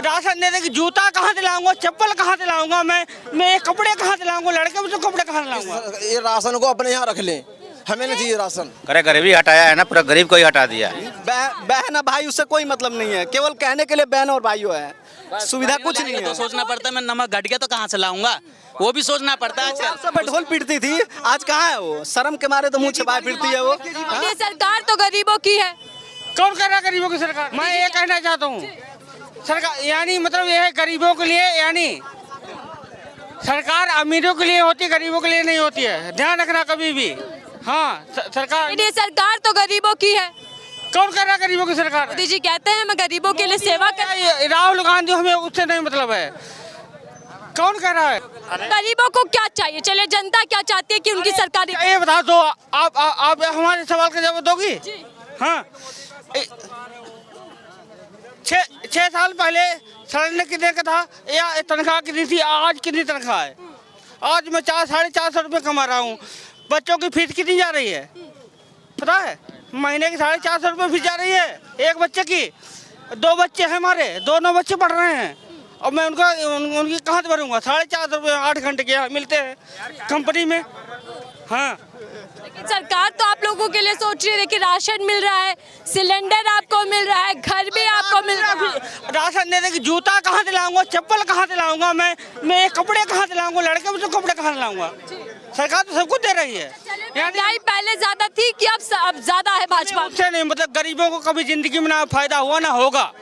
Ration देने की जूता कहाँ दिलाऊंगा, चप्पल कहाँ दिलाऊंगा, मैं ये कपड़े कहाँ दिलाऊंगा, लड़के में तो कपड़े कहाँ दिलाऊंगा। ये राशन को अपने यहाँ रख लें, हमें नहीं चाहिए राशन। अरे गरीबी हटाया है ना, पूरा गरीब को ही हटा दिया है। बहन भाई उससे कोई मतलब नहीं है, केवल कहने के लिए बहन और भाइयों है, सुविधा कुछ नहीं है। तो सोचना पड़ता है, मैं नमक घट गया तो कहाँ से लाऊंगा, वो भी सोचना पड़ता है। सब ढोल पीटती थी, आज कहाँ है वो? शर्म के मारे तो मुंह छिपाए फिरती है वो। ये सरकार तो गरीबों की है। कौन कर रहा है गरीबों की सरकार? मैं ये कहना चाहता हूँ, सरकार यानी मतलब ये है गरीबों के लिए, यानी सरकार अमीरों के लिए होती है, गरीबों के लिए नहीं होती है, ध्यान रखना कभी भी। हाँ सरकार, ये सरकार तो गरीबों की है। कौन कर रहा है गरीबों की सरकार? मोदी जी कहते हैं मैं गरीबों के लिए सेवा कर। राहुल गांधी, हमें उससे नहीं मतलब है, कौन कर रहा है? गरीबों को क्या चाहिए? चले जनता क्या चाहती है कि उनकी सरकार। ये बता दो, आप हमारे सवाल का जवाब दोगी? हाँ, 6 साल पहले सिलेंडर कितने का था या तनख्वाह कितनी थी, आज कितनी तनख्वाह है? आज मैं 400-450 रुपये कमा रहा हूँ। बच्चों की फीस कितनी जा रही है पता है? महीने की 450 रुपये फीस जा रही है एक बच्चे की। 2 बच्चे हैं हमारे, दोनों बच्चे पढ़ रहे हैं, और मैं उनकी कहाँ से भरूँगा? 450 रुपये 8 घंटे के यहाँ मिलते हैं कंपनी में। हाँ, लेकिन सरकार तो आप लोगों के लिए सोच रही है। देखिए राशन मिल रहा है, सिलेंडर आपको मिल रहा है, घर भी आपको मिल रहा है। राशन देने की जूता कहाँ दिलाऊंगा, चप्पल कहाँ दिलाऊंगा, मैं ये कपड़े कहाँ दिलाऊंगा, लड़के में तो कपड़े कहाँ दिलाऊंगा। सरकार तो सब कुछ दे रही है। महंगाई पहले ज्यादा थी कि अब ज्यादा है भाजपा? उससे नहीं मतलब, गरीबों को कभी जिंदगी में ना फायदा हुआ ना होगा,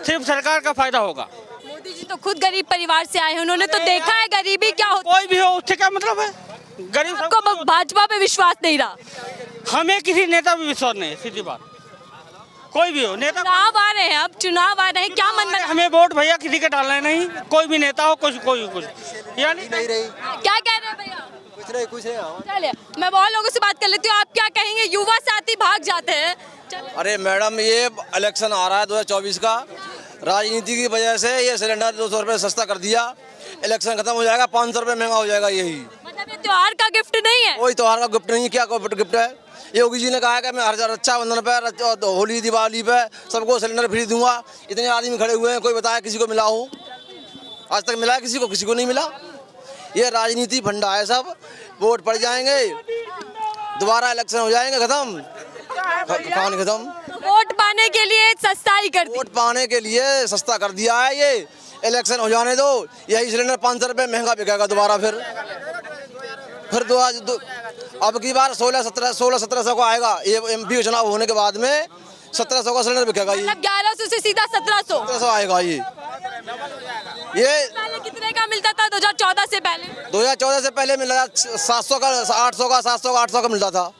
सिर्फ सरकार का फायदा होगा। मोदी जी तो खुद गरीब परिवार से आए हैं, उन्होंने तो देखा है गरीबी क्या होती कोई भी हो, उससे क्या मतलब है? गरीब है। आपको भाजपा पे विश्वास नहीं रहा? हमें किसी नेता पे विश्वास नहीं, सीधी बात। कोई भी हो नेता, चुनाव आ रहे हैं, अब चुनाव आ रहे हैं, क्या मन में? हमें वोट भैया किसी का डालना है नहीं, कोई भी नेता हो, कोई यानी नहीं रही, क्या कह रहे हैं भैया? कुछ नहीं। चलिए मैं बहुत लोगों से बात कर लेती हूँ, आप क्या कहेंगे? युवा साथी भाग जाते हैं। अरे मैडम, ये इलेक्शन आ रहा है 2024 का, राजनीति की वजह से ये सिलेंडर 200 रुपये सस्ता कर दिया। इलेक्शन खत्म हो जाएगा, 500 रुपये महंगा हो जाएगा। यही मतलब ये त्योहार का गिफ्ट नहीं है? कोई त्योहार का गिफ्ट नहीं है। क्या गिफ्ट है? योगी जी ने कहा है कि मैं हर रक्षाबंधन पे, होली दिवाली पे सबको सिलेंडर फ्री दूंगा। इतने आदमी खड़े हुए हैं, कोई बताया किसी को मिला हो? आज तक मिला किसी को नहीं मिला। ये राजनीति फंडा है सब। वोट पड़ जाएंगे, दोबारा इलेक्शन हो जाएंगे, खत्म कहानी खत्म। वोट पाने के लिए सस्ता ही कर दिया। वोट पाने के लिए सस्ता कर दिया है ये। इलेक्शन हो जाने दो, यही सिलेंडर 500 रुपये महंगा बिकेगा दोबारा। फिर अब की बार 1600-1700 का आएगा। ये MP चुनाव होने के बाद में 1700 का सिलेंडर बिकेगा। ये 1100 से सीधा 1700 आएगा। ये पहले कितने का मिलता था 2014 से पहले? 2014 से पहले मिला था 700 का, 800 का, 700 का, 800 का मिलता था,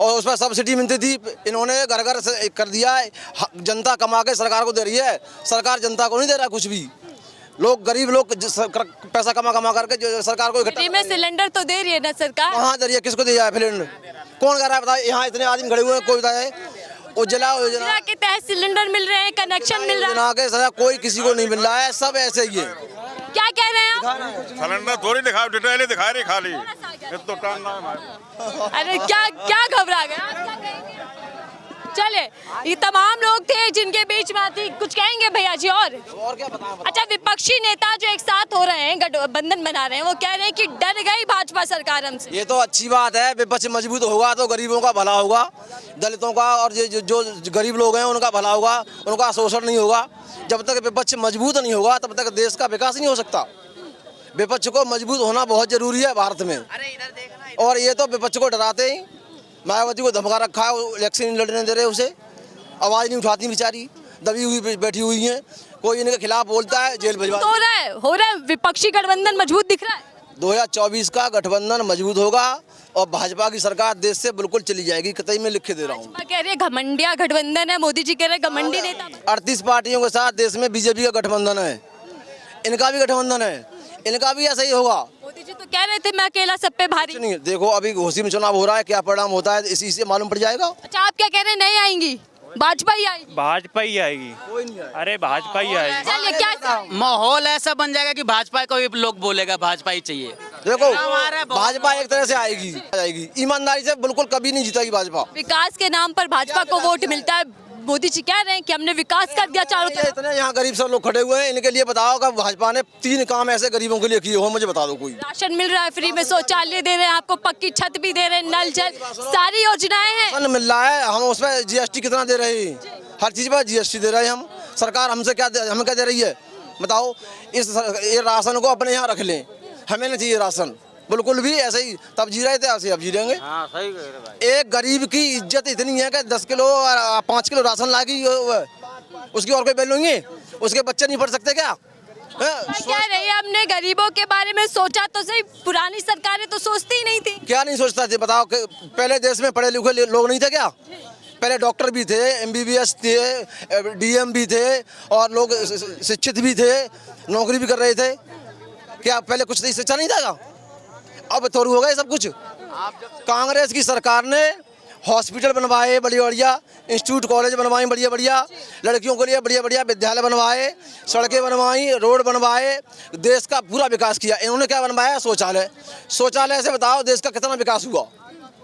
और उस पर सब्सिडी मिलती थी। इन्होंने घर घर से कर दिया है। जनता कमा के सरकार को दे रही है, सरकार जनता को नहीं दे रहा कुछ भी। लोग, गरीब लोग पैसा कमा करके जो सरकार को फ्री में सिलेंडर तो दे रही है ना सरकार? कहाँ दे रही है? किसको दिया है सिलेंडर? कौन कर रहा है बताए? यहाँ इतने आदमी खड़े हुए हैं, कोई बताए? उज्ज्वला योजना के तहत सिलेंडर मिल रहे हैं, कनेक्शन मिल रहा है, के कोई किसी को नहीं मिल रहा है, सब ऐसे ही है। क्या कह रहे हैं आप? सिलेंडर थोड़ी दिखा, डिटेल दिखा रही खाली। अरे क्या घबरा गए? चले, ये तमाम लोग थे जिनके बीच में आती। कुछ कहेंगे भैया जी? और क्या बताएं? अच्छा, विपक्षी नेता जो एक साथ हो रहे हैं, गठबंधन बना रहे हैं, वो कह रहे हैं कि डर गई भाजपा सरकार हमसे। ये तो अच्छी बात है। विपक्ष मजबूत होगा तो गरीबों का भला होगा, दलितों का, और जो गरीब लोग हैं उनका भला होगा, उनका शोषण नहीं होगा। जब तक विपक्ष मजबूत नहीं होगा तब तक देश का विकास नहीं हो सकता। विपक्ष को मजबूत होना बहुत जरूरी है भारत में। और ये तो विपक्ष को डराते ही, मायावती को धमका रखा है, इलेक्शन नहीं लड़ने दे रहे उसे, आवाज नहीं उठाती, बेचारी दबी हुई बैठी हुई है। कोई इनके खिलाफ बोलता है, जेल भिजवा। हो रहा है विपक्षी गठबंधन मजबूत दिख रहा है। 2024 का गठबंधन मजबूत होगा और भाजपा की सरकार देश से बिल्कुल चली जाएगी, कतई में लिख के दे रहा हूँ। कह रही है घमंडिया गठबंधन है, मोदी जी कह रहे हैं घमंडी नेता। 38 पार्टियों के साथ देश में बीजेपी का गठबंधन है, इनका भी गठबंधन है, इनका भी ऐसा ही होगा। मोदी जी तो कह रहे थे मैं अकेला सब पे भारी नहीं। देखो अभी घोसी में चुनाव हो रहा है, क्या परिणाम होता है इसी से मालूम पड़ जाएगा। अच्छा, आप क्या कह रहे हैं? नहीं आएंगी, भाजपा ही आएगी? भाजपा ही आएगी। कोई नहीं आएगा। अरे भाजपा ही आएगी। चलिए, क्या माहौल ऐसा बन जाएगा कि भाजपा को भी लोग बोलेगा भाजपा ही चाहिए। देखो भाजपा एक तरह से आएगी, ईमानदारी से बिल्कुल कभी नहीं जीतेगी भाजपा। विकास के नाम पर भाजपा को वोट मिलता है, मोदी जी कह रहे हैं कि हमने विकास कर दिया चारों ये तरफ। इतने यहाँ गरीब सब लोग खड़े हुए हैं, इनके लिए बताओ कि भाजपा ने 3 काम ऐसे गरीबों के लिए किए हो, मुझे बता दो कोई। राशन मिल रहा है फ्री में, शौचालय दे रहे हैं आपको, पक्की छत भी दे रहे हैं, नल जल सारी योजनाएं हैं। राशन मिल रहा है, हम उसमें जीएसटी कितना दे रहे हैं, हर चीज़ पर जीएसटी दे रहे हैं हम। सरकार हमसे हमें क्या दे रही है बताओ। ये राशन को अपने यहाँ रख लें, हमें नहीं चाहिए राशन बिल्कुल भी। ऐसे ही तब जी रहे थे, ऐसे अब जी रहेंगे। हाँ सही कह रहे भाई। एक गरीब की इज्जत इतनी है कि 10 किलो और 5 किलो राशन लाएगी, उसकी और कोई वैल्यू नहीं है। उसके बच्चे नहीं पढ़ सकते क्या? कह रही है हमने गरीबों के बारे में सोचा तो सही, पुरानी सरकारें तो सोचती ही नहीं थी। क्या नहीं सोचता थे बताओ कि पहले देश में पढ़े लिखे लोग नहीं थे क्या? पहले डॉक्टर भी थे, एमबीबीएस थे, डीएम भी थे और लोग शिक्षित भी थे, नौकरी भी कर रहे थे। क्या पहले कुछ शिक्षा नहीं था? अब थोड़ी हो गए सब कुछ। कांग्रेस की सरकार ने हॉस्पिटल बनवाए बढ़िया बढ़िया, इंस्टीट्यूट कॉलेज बनवाए बढ़िया बढ़िया, लड़कियों के लिए बढ़िया बढ़िया विद्यालय बनवाए, सड़कें बनवाई, रोड बनवाए, देश का पूरा विकास किया। इन्होंने क्या बनवाया? शौचालय। शौचालय से बताओ देश का कितना विकास हुआ?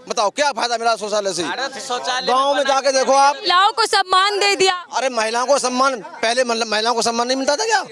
बताओ क्या फायदा मिला शौचालय से? गाँव में जाके देखो आप, महिलाओं को सम्मान दे दिया। अरे महिलाओं को सम्मान, पहले महिलाओं को सम्मान नहीं मिलता था क्या?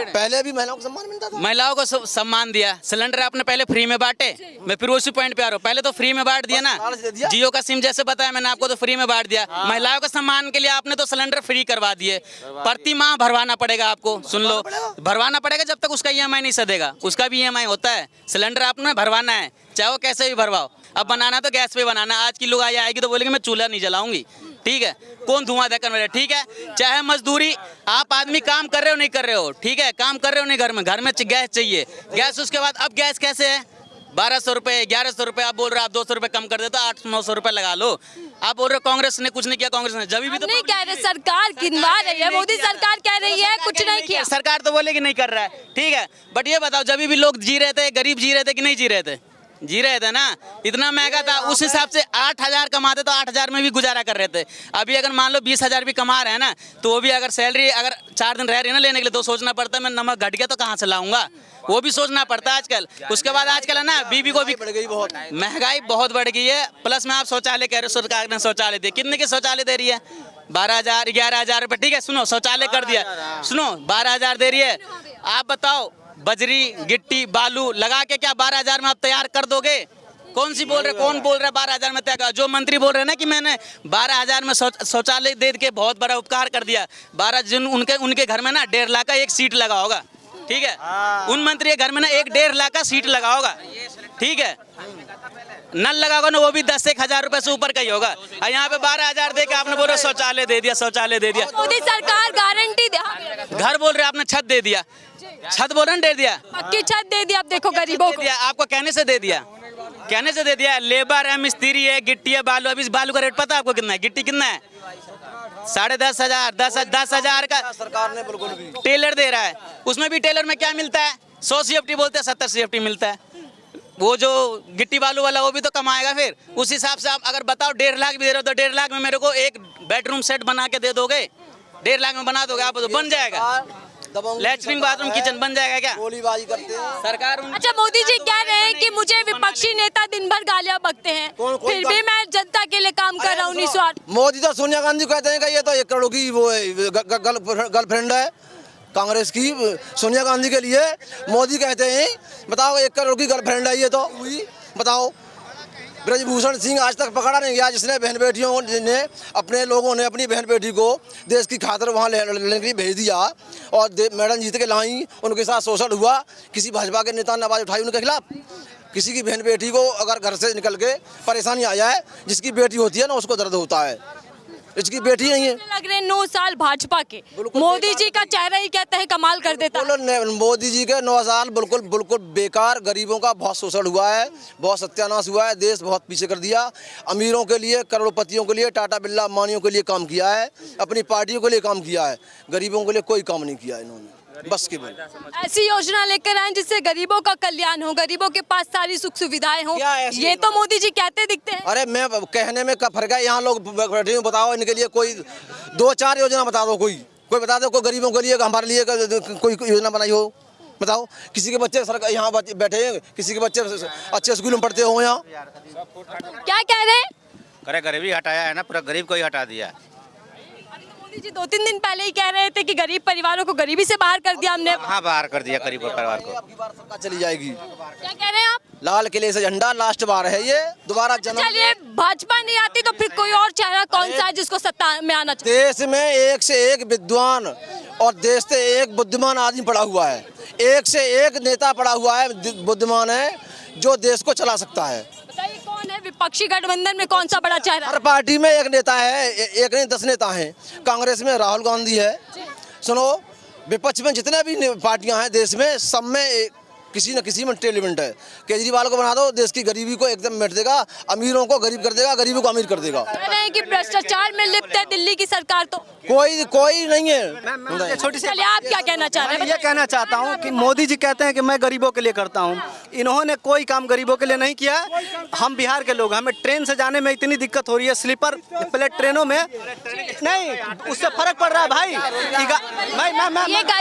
पहले भी महिलाओं को सम्मान मिलता था। महिलाओं को सम्मान दिया, सिलेंडर आपने पहले फ्री में बांटे। मैं फिर उसी पॉइंट पे आ रहा हूँ, पहले तो फ्री में बांट दिया ना, जियो का सिम जैसे बताया मैंने आपको, तो फ्री में बांट दिया। महिलाओं के सम्मान के लिए आपने तो सिलेंडर फ्री करवा दिए। प्रति माह भरवाना पड़ेगा आपको, सुन लो, भरवाना पड़ेगा जब तक उसका ईएमआई नहीं सदेगा। उसका भी ईएमआई होता है, सिलेंडर आपने भरवाना है, चाहे वो कैसे भी भरवाओ। अब बनाना तो गैस पे बनाना। आज की लोग आएगी तो बोलेगी मैं चूल्हा नहीं जलाऊंगी, ठीक है, कौन धुआं देकर मेरे, ठीक है। चाहे मजदूरी, आप आदमी काम कर रहे हो नहीं कर रहे हो, ठीक है, काम कर रहे हो नहीं, घर में गैस चाहिए, गैस। उसके बाद अब गैस कैसे है? 1200 रुपये, 1100 रुपये। आप बोल रहे हो आप 200 रुपये कम कर देते, 800-900 रुपये लगा लो। आप बोल रहे हो कांग्रेस ने कुछ नहीं किया, कांग्रेस ने जब भी तो नहीं कह रहे, सरकार गिनवा रही है, मोदी सरकार कह रही है कुछ नहीं किया। सरकार तो बोलेगी नहीं कर रहा है, ठीक है, बट ये बताओ जब भी लोग जी रहे थे, गरीब जी रहे थे कि नहीं जी रहे थे? जी रहे थे ना। इतना महंगा था, उस हिसाब से 8000 कमाते तो 8000 में भी गुजारा कर रहे थे। अभी अगर मान लो 20,000 भी कमा रहे हैं ना, तो वो भी अगर सैलरी अगर 4 दिन रह रही है ना लेने के लिए, तो सोचना पड़ता है मैं नमक घट गया तो कहाँ से लाऊंगा, वो भी सोचना पड़ता है आजकल। उसके बाद आजकल है ना बीबी को भी बढ़ गई बहुत, महंगाई बहुत बढ़ गई है। प्लस में आप शौचालय कह रहे हो, सरकार ने शौचालय दिए, कितने के शौचालय दे रही है? 12,000 11,000 रुपये, ठीक है। सुनो शौचालय कर दिया, सुनो 12,000 दे रही है। आप बताओ बजरी गिट्टी बालू लगा के क्या 12,000 में आप तैयार कर दोगे? कौन बोल रहा है 12,000 में तैयार? जो मंत्री बोल रहे हैं ना कि मैंने 12,000 में शौचालय दे के बहुत बड़ा उपकार कर दिया। 12 जिन उनके घर में ना 1.5 लाख का एक सीट लगा होगा, ठीक है। उन मंत्री के घर में ना 1.5 लाख का सीट लगा होगा, ठीक है। नल लगा होगा ना, वो भी 10-1,000 रुपए से ऊपर का ही होगा। और यहाँ पे 12,000 दे के आपने बोल रहे शौचालय दे दिया, शौचालय दे दिया। मोदी सरकार गारंटी दे, घर बोल रहे आपने छत दे दिया, छत बोल रहे दे दिया, पक्की छत दे दी। अब देखो गरीबों को आपको कहने से दे दिया, कहने से दे दिया। लेबर है, मिस्त्री है, गिट्टी है, बालू। अभी इस बालू का रेट पता है आपको कितना है? गिट्टी कितना है? 10,500, 10,000 का सरकार ने बिल्कुल भी। टेलर दे रहा है, उसमें भी टेलर में क्या मिलता है? 100 CFT बोलते हैं, 70 CFT मिलता है। वो जो गिट्टी बालू वाला वो भी तो कमाएगा। फिर उस हिसाब से आप अगर बताओ 1.5 लाख भी दे रहे हो तो 1.5 लाख में मेरे को एक बेडरूम सेट बना के दे दोगे? 1.5 लाख में बना दोगे आप? तो बन जाएगा, लैट्रिन बाथरूम किचन बन जाएगा क्या? गोलीबारी करते हैं सरकार। अच्छा, मोदी जी कह रहे हैं कि मुझे विपक्षी नेता दिन भर गालियां बकते हैं, फिर भी मैं जनता के लिए काम कर रहा हूँ निस्वार्थ। मोदी तो सोनिया गांधी कहते हैं कि ये तो 1 करोड़ की वो गर्लफ्रेंड है कांग्रेस की। सोनिया गांधी के लिए मोदी कहते हैं बताओ 1 करोड़ की गर्लफ्रेंड है ये तो हुई। बताओ ब्रजभूषण सिंह आज तक पकड़ा नहीं गया, जिसने बहन बेटियों ने अपने लोगों ने अपनी बहन बेटी को देश की खातिर वहाँ लेने के लिए भेज दिया और मैडम जीत के लाई, उनके साथ शोषण हुआ। किसी भाजपा के नेता ने आवाज़ उठाई उनके खिलाफ? किसी की बहन बेटी को अगर घर से निकल के परेशानी आ जाए, जिसकी बेटी होती है ना उसको दर्द होता है, इसकी बेटी नहीं है। लग रहे 9 साल भाजपा के, मोदी जी का चेहरा ही कहते हैं कमाल कर देता है। मोदी जी के 9 साल बिल्कुल बेकार। गरीबों का बहुत शोषण हुआ है, बहुत सत्यानाश हुआ है, देश बहुत पीछे कर दिया। अमीरों के लिए, करोड़पतियों के लिए, टाटा बिरला अंबानियों के लिए काम किया है, अपनी पार्टियों के लिए काम किया है, गरीबों के लिए कोई काम नहीं किया इन्होंने। बस केवल ऐसी योजना लेकर आए जिससे गरीबों का कल्याण हो, गरीबों के पास सारी सुख सुविधाएं हो, ये तो मोदी जी कहते दिखते हैं। अरे मैं कहने में क्या फर्क है? यहाँ लोग बैठे हैं, बताओ इनके लिए कोई 2-4 योजना बता दो, कोई बता दो, कोई गरीबों के लिए हमारे लिए कोई योजना बनाई हो? बताओ। किसी के बच्चे सरकार यहाँ बैठे हैं, किसी के बच्चे अच्छे स्कूल में पढ़ते हो यहाँ? क्या कह रहे हैं? अरे गरीबी हटाया है ना, पूरा गरीब को ही हटा दिया। अभी तो मोदी जी 2-3 दिन पहले ही कह रहे थे कि गरीब परिवारों को गरीबी से बाहर कर दिया हमने। हाँ, बाहर कर दिया गरीब परिवार को। अबकी बार सरकार चली जाएगी। क्या कह रहे हैं आप? लाल किले से झंडा लास्ट बार है ये, दोबारा जन्म। चलिए भाजपा नहीं आती तो फिर कोई और चेहरा कौन सा है जिसको सत्ता में आना चाहिए? देश में एक से एक विद्वान और देश से एक बुद्धिमान आदमी पड़ा हुआ है, एक से एक नेता पड़ा हुआ है, बुद्धिमान है, जो देश को चला सकता है। बताइए कौन है विपक्षी गठबंधन में कौन सा बड़ा चेहरा? हर पार्टी में एक नेता है, एक नहीं 10 नेता हैं। कांग्रेस में राहुल गांधी है। सुनो, विपक्ष में जितने भी पार्टियां हैं देश में, सब में किसी न किसी में टेलीमेंट है। केजरीवाल को बना दो, देश की गरीबी को एकदम मिट देगा, अमीरों को गरीब कर देगा, गरीबों को अमीर कर देगा। कह रहे हैं कि भ्रष्टाचार में लिप्त है दिल्ली की सरकार, तो कोई नहीं है। छोटी सी चलिए आप क्या कहना चाह रहे मैं हैं? ये कहना चाहता हूँ कि मोदी जी कहते हैं कि मैं गरीबों के लिए करता हूँ, इन्होंने कोई काम गरीबों के लिए नहीं किया। हम बिहार के लोग, हमें ट्रेन से जाने में इतनी दिक्कत हो रही है, स्लीपर प्लेट ट्रेनों में नहीं, उससे फर्क पड़ रहा है भाई।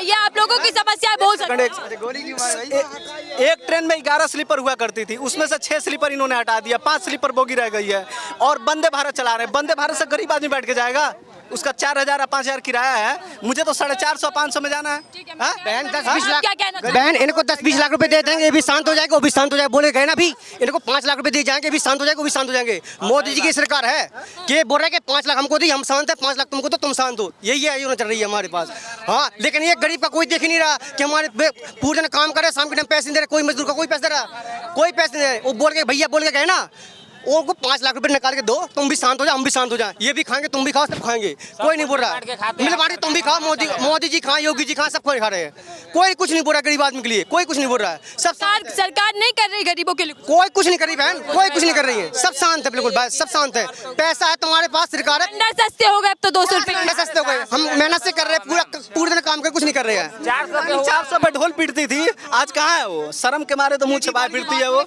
ये आप लोगों की समस्या है, बोल सकते हैं। एक ट्रेन में 11 स्लीपर हुआ करती थी, उसमें से 6 स्लीपर इन्होंने हटा दिया, 5 स्लीपर बोगी रह गई है। और वंदे भारत चला रहे हैं, वंदे भारत से गरीब आदमी बैठ के जाएगा, उसका 4,000 या 5,000 किराया है, मुझे तो 450-500 में जाना है। बहन 10-20 लाख, क्या कहना चाहते हैं? बहन इनको 10-20 लाख रुपए दे देंगे, ये भी शांत हो जाएगा, वो भी शांत हो जाएगा। बोले गए ना भी, इनको 5 लाख रुपए दिए जाएंगे, भी शांत हो जाएगा, वो भी शांत हो जाएंगे। मोदी जी की सरकार है कि बोल रहे कि 5 लाख हमको दी, हम शांत है, 5 लाख तुमको तो तुम शांत हो। यही है, योजना चल रही है हमारे पास। हाँ, लेकिन ये गरीब का कोई देख नहीं रहा कि हमारे पूरे दिन काम करे, शाम के टाइम पैसे नहीं दे रहे, कोई मजदूर का कोई पैसा दे रहा, कोई पैसे नहीं दे रहे। वो बोल के भैया बोल के गए ना, उनको 5 लाख रुपए निकाल के दो, तुम भी शांत हो जाओ, हम भी शांत हो जाए। ये भी खाएंगे, तुम भी खाओ, सब खाएंगे, कोई नहीं बोल रहा। मिल बांट के तुम भी खाओ, मोदी जी खाए, योगी जी खाए, सब कोई खा रहे हैं, कोई कुछ नहीं बोल रहा गरीब आदमी के लिए, कोई कुछ नहीं बोल रहा है। सब सरकार नहीं कर रही गरीबों के लिए, कोई कुछ नहीं कर रही बहन, कोई कुछ नहीं कर रही है, सब शांत है, बिल्कुल भाई, सब शांत है। पैसा है तुम्हारे पास, सरकार है। सिलेंडर सस्ते हो गए अब तो 200 रुपए सस्ते हो गए, हम मेहनत से कर रहे हैं, पूरे दिन काम कर, कुछ नहीं कर रहे हैं। 400 पे ढोल पीटती थी, आज कहाँ है वो? शर्म के मारे तो मुंह छिपाए फिरती है वो।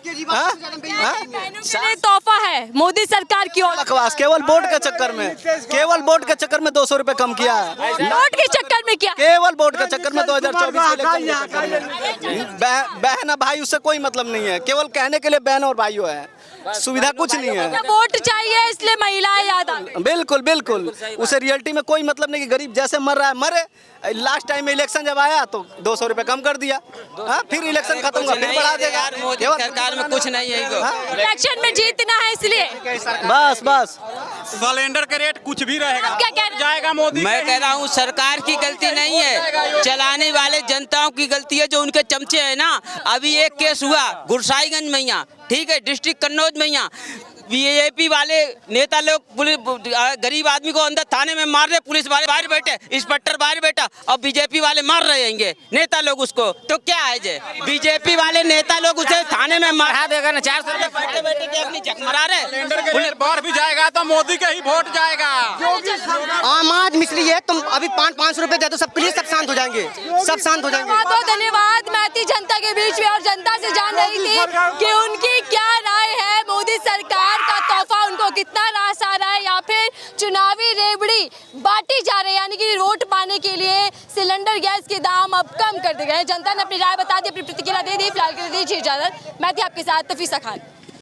तोहफा है मोदी सरकार की ओर। बकवास, केवल वोट के चक्कर में, केवल वोट के चक्कर में 200 रुपए कम किया है। वोट के चक्कर में क्या? केवल वोट के चक्कर में 2024 के इलेक्शन। बहन भाई उससे कोई मतलब नहीं है, केवल कहने के लिए बहन और भाइयों है, सुविधा कुछ नहीं है। वोट चाहिए इसलिए महिलाएं याद आ गई। बिल्कुल बिल्कुल, उसे रियलिटी में कोई मतलब नहीं कि गरीब जैसे मर रहा है मरे। लास्ट टाइम में इलेक्शन जब आया तो 200 रुपए कम कर दिया, हाँ, फिर इलेक्शन खत्म हुआ फिर बढ़ा देगा। मोदी सरकार में कुछ नहीं है, इलेक्शन में जीतना है इसलिए बस सिलेंडर के रेट कुछ भी रहेगा, क्या कह रहे हैं? जाएगा मोदी। मैं कह रहा हूँ सरकार की गलती नहीं है, चलाने वाले जनताओं की गलती है, जो उनके चमचे है ना। अभी एक केस हुआ गुरसाईगंज में यहाँ, ठीक है, डिस्ट्रिक्ट कन्नौज में यहाँ, बीजेपी वाले नेता लोग पुलिस गरीब आदमी को अंदर थाने में मार रहे, पुलिस वाले बाहर बैठे, इंस्पेक्टर बाहर बैठा, और बीजेपी वाले मार रहे हैं नेता लोग उसको। तो क्या है जे बीजेपी वाले नेता लोग उसे थाने में मरा देगा ना, 400 रुपए बैठे बैठे के अपनी जख मरा रहे। पुलिस बाहर भी जाएगा तो मोदी के ही वोट जाएगा। आम आदमी इसलिए है, तुम अभी 500 रुपए दे दो सबके लिए, सब शांत हो जाएंगे, सब शांत हो जाएंगे। बहुत धन्यवाद। मैं थी जनता के बीच में और जनता से जान रही थी कि उनकी क्या राय है, मोदी सरकार का तोहफा उनको कितना रास आ रहा है, या फिर चुनावी रेवड़ी बांटी जा रही है, यानी कि वोट पाने के लिए सिलेंडर गैस के दाम अब कम कर दिए गए। जनता ने अपनी राय बता दी, अपनी प्रतिक्रिया दे दी। फिलहाल के लिए दीजिए इजाजत। मैं थी आपके साथ तफीसा खान।